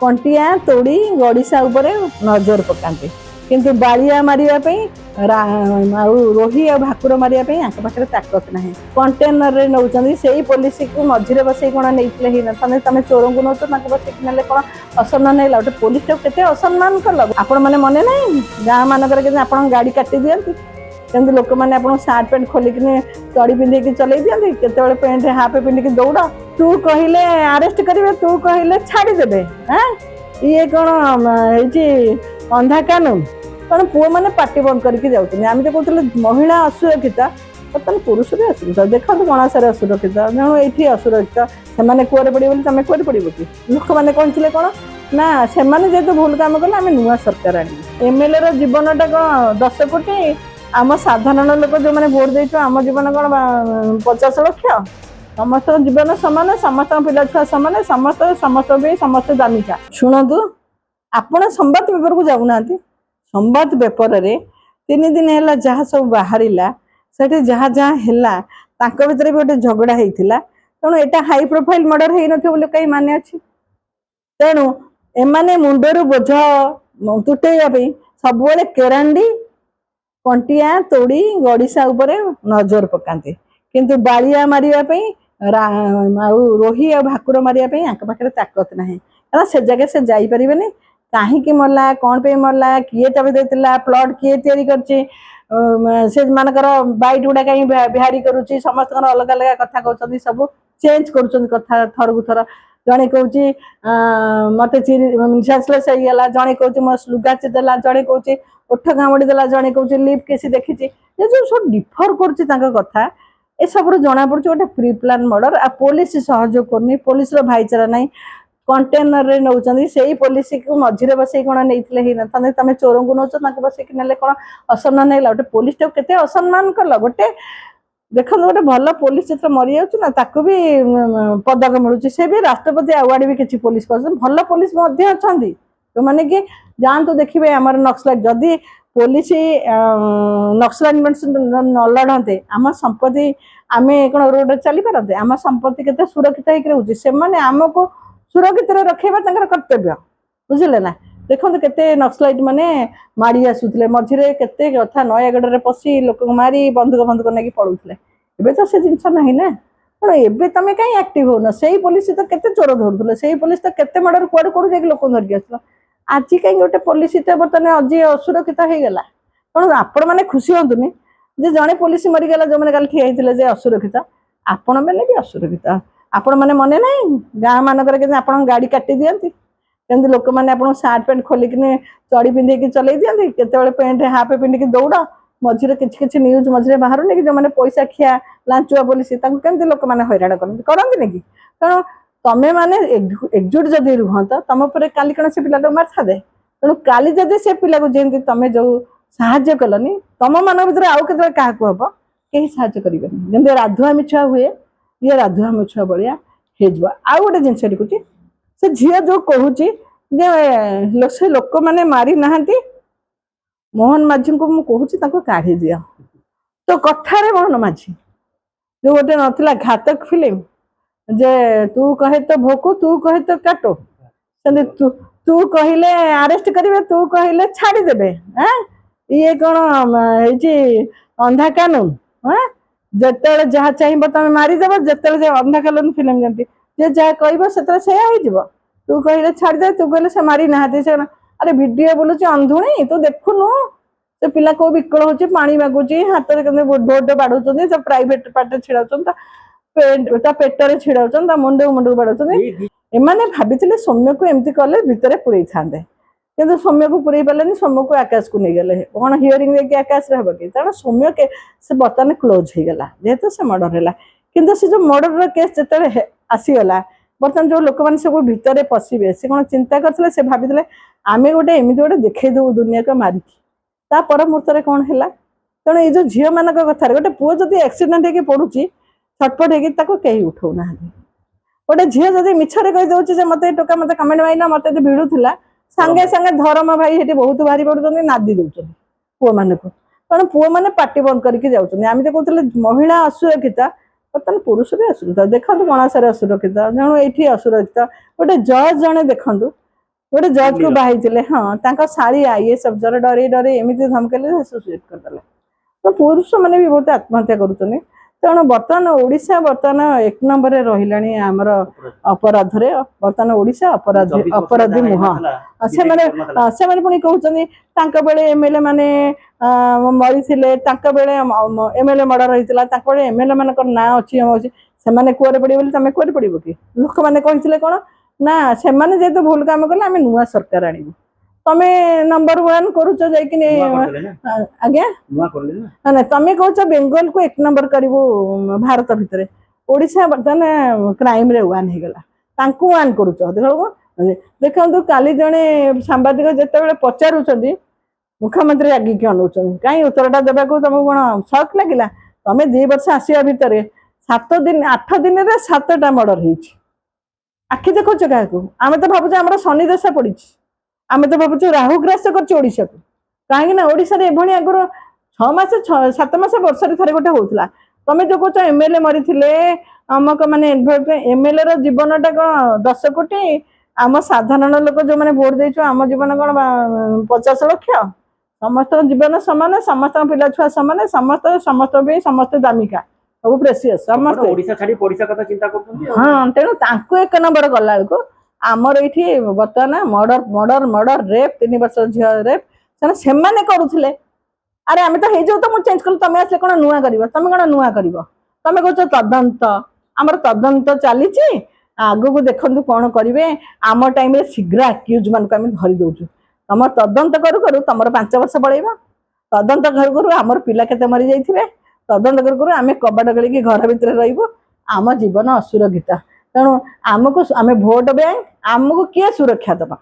कंटिया तोड़ी गड़िशा उपरे नजर पकाते किंतु बालिया मारे रोही और भाकुर मारे पाखे ताकत ना कंटेनर रे नौ से पुलिस को मझे बसई कौन नहीं ना तुम चोर को नौ बसई ना कौन असम्मान है गोटे पुलिस के असम्मान कल आपण मैंने मने ना गाँ मानक आप गाड़ी काटी दिखती कमी लोक मैंने आप सार्ट पैंट खोलिक चढ़ी पिंधिकी चलई दिखती केत पैंट हाफ पिंधिकी दौड़ तू कहले आरेस्ट करेंगे तू कहले छाड़देवे हाँ ये कौन है अंधा कानून कौन पुओ मैंने पार्टी बंद करके जाऊँ आम तो कहते महिला असुरक्षित बर्तमान पुरुष भी असुरक्षित देखो गणसार असुरक्षित जणु ये असुरक्षित से कुआरे पड़े तुम कुआरे पड़ कि लोक मैंने कहते कौन ना से जेहतु भूल काम कले आम नुआ सरकार आने एमएलए रो जीवनटा कौन 10 कोटी आम साधारण लोक जो मैंने भोट दे आम जीवन कौन 50 लाख समस्त जीवन सामान समस्त पिला छुआ सामान समस्त समस्त भी समस्त दामिका शुणु आपण संवाद पेपर को जाऊना संवाद पेपर रे 3 दिन है जहाँ सब बाहर से जहाँ जहाँ है भितर भी गोटे झगड़ा होता तेणु यहाँ हाई प्रोफाइल मर्डर हो न कहीं माने अच्छी तेणु एमाने मुंडर बोझ तुटेवाई सब केरांडी कंटिया तोड़ी गड़िशा उपरे नजर पकाते किंतु बालिया मारे रोही और भाकुर मारे पाखे ताकत ना कारण से जगह से जापर कहीं मरला कौन पे मरला किए चाबी देता प्लट किए तैयारी कर मानकर बैट गुड़ा कहीं बिहारी करुच्ची समस्त अलग अलग कथा कहते सब चेंज कथा थर को थर जड़े कौच मत सेंसलेस होगा जड़े कौच मो लुगा चिदेला जड़े कौच ओठ कामुड़ी देला जड़े कौच लिप केस देखी जो सब डिफर कर कथा ए सब जना पड़ी गोटे प्री प्लान मर्डर आ पुलिस सहयोग करनी पुलिस भाईचारा ना कंटेनर रे नौ से पुलिस को मझे बसई कौन नहीं ना तुम चोर को नौ बसई ना कौन असम्मान है गोटे पुलिस के असम्मान कल गोटे देखो गोटे भल पुलिस जो मरी जाऊँ भी पदक मिलूँ से भी राष्ट्रपति अवार्ड भी किसी पुलिस कर भल पुलिस अच्छा जो मैंने कि जातु देखिए आम नक्सलाइट जदि पुलिस नक्सलाइट न लड़ते आम संपत्ति आम कौन रोड चली पारते आम संपत्ति के सुरक्षित होकर रोचे से आमको सुरक्षित रखा कर्तव्य बुझे ना देखो केते नक्सलाइट माने माड़ी आसुले मझे केते कथा नयागढ़ में पशि लोक मारी बंधुक बंधुक नहीं पड़ूले एबे तो से जिनस ना ना कौन एबे तुम कहीं एक्टिव होना से पुलिस तो केते चोर धरुले से पुलिस तो केते मर्डर कुआड़े कौड़ जाए लोक धरिक आसल आज कहीं गोटे पुलिस बर्तमान आज असुरक्षित हो गला कौन आपण मैंने खुशी हतुनि जे जड़े पुलिस मरीगला जो मैंने कल ठिया होते असुरक्षित आपण मैंने भी असुरक्षित आपण मैंने मने ना गाँ मानक आप गाड़ी काटी दिखती कमी लोक मैंने आप सार्ट पैंट खोलिक चढ़ी पिंधिकी चलई दिखती केत पैंट हाफ पिंधिकी दौड़ मझे किसी न्यूज मझे बाहर नहीं कि जो मैंने पैसा खिया लांचुआ पुलिस कमी लोक मैंने हैरान करते कि तेणु तमें मैंने एकजुट जदि रुहत तुम पर काली कौन से पिला मार था दे तेणु काली जदि से पिला जमी तुम जो साहाଯ୍य कलनी तुम मान भर आउ के क्या हम कहीं साहाଯ୍य करेंगे जमी राधुआमी छुआ हुए ये राधुआमी छुआ भाया हो आउ गोटे जिनस देखुची से झील जो कहूँ से लोक मैंने मारी ना मोहन माझी को मुझे काढ़ी दि तो कथार मोहन माझी जो गोटे नाला घातक फिल्म जे तू कहे तो भोकू तू कहे तो काटो तू कहले आरेस्ट करेंगे तू कहले छाड़देवे हाँ ये कौन है अंधा कानून हाँ जिते जहाँ चाहिए तुम मारिदेव जिते अंधा कानून फिल्म जमी जे जहाँ कह से तू कहले छाड़दे तू कहले से मारी ना अरे वीडियो बोलूँ अंधुणी तू देखुनु से पिला को विकल हो पानी मागुच हाथ में बोर्ड बाढ़ प्राइवेट पार्ट छिड़ा पेटर छिड़ा मुंड मुंड बाढ़ एमाने भाभी सौम्य को एमती कले भितर पुरे था कि सौम्य को पुरे पारे सौम्य को आकाश को नहीं गले कौन हियरिंग देखिए आकाश हम कि कारण सौम्य के से बर्तमान क्लोज हो गला जेहेतु से मर्डर है कि से जो मर्डर केस जो आसीगला बर्तमान जो लोक मैंने सब भितर पशिबे से कौन चिंता करते से भाभी आम गोटे एमती गोटे देखईदेव दुनिया को मारिकी ता पर मुहूर्त कौन है तेणु ये जो झील मान कथार गोटे पुओ जब एक्सीडेंट होगी पड़ुची छटपट होगी कहीं उठाऊ ना गोटे झील जब मिछरे कहीदे मत टोका मत कमेंट माइला मत भिड़ूला सांगे सांगे धर्म भाई ये बहुत बाहरी पड़ुं नादी दौरान पुओ मान तेणु पुओ मैंने पार्टी बंद करके जाऊँ आम तो कहते महिला असुरक्षित बर्तमान पुरुष भी असुरक्षित देखो गणसार असुरक्षित जणु ये असुरक्षित गोटे जज जड़े देखु गोटे जज को बाहर हाँ शाड़ी आईएएस अफसर डरे डरे एमती धमकेले सुसाइड करदे। तो पुरुष मैंने भी बहुत आत्महत्या करुँच तेणु बर्तमान ओडिशा बर्तमान एक नंबर रही आमर अपराध बर्तमान ओडिशा अपराधी मुह से पुणी कहते बेले एमएलए माने मरी बेले एमएलए मर्डर होता एमएलए मान ना अच्छी से कुआरे पड़े तुम कुआरे पड़ कि लोक मैंने कहते कौन ना से जेहेतु भूल काम कले आम नुआ सरकार आणबू तमे नंबर 1 करूच आज्ञा ना तमे कह बेंगल को 1 नंबर करू भारत भितर ओडिशा बर्तमान क्राइम रे 1 हो गला 1 करूच देखो काली जड़े सांबादिक जिते पचारूँ मुख्यमंत्री आगे क्यों नौ कहीं उत्तरटा देवा तुमको कौन शक लगे तुम 2 वर्ष आसिया भितर 7 दिन 8 दिन 7टा मर्डर हो आखि देखो क्या आम तो भावुँ आम शनि दशा पड़ी आम तो भावुँ राहु ग्रास करशा को कहीं ओडिशा एभली आगर 6 मास 7 मास वर्ष थे गोटे होता तुम जो कह एमएलए मरी अमक माने एमएलए जीवनटा कौन 10 कोटी आम साधारण लोक जो मैंने भोट देचु आम जीवन कौन 50 लाख समस्त जीवन सामान समस्त पिला छुआ सामान समस्त समस्त भी समस्त दामिका सब प्रेसियस समस्त ओडिशा छाड़ी ओडिशा कथा चिंता करछन। हां तेणु तांको 1 नंबर गला को आमर ये बर्तमान मर्डर मर्डर मर्डर रेप 3 वर्ष झियो रेप से माने करूथिले अरे आम तो हो तो चेंज कल तुम आसे कौन नुआ कर तुम कौन नुआ कर तुम कह तदंत आमर तदंत चली आग को देखु कौन करेंगे आम टाइम शीघ्र आक्यूज मान धरी दौचु तुम तदंत करू करू तुम 5 वर्ष पड़ेगा तदंत करू करू आमर पिला केते मरी जाइथिबे तदंत करू करू आम कबाट गलिकी घर भितर रहिबो आम जीवन असुरक्षित तेणु आमको आम भोट बैंक आमको किए सुरक्षा दबा।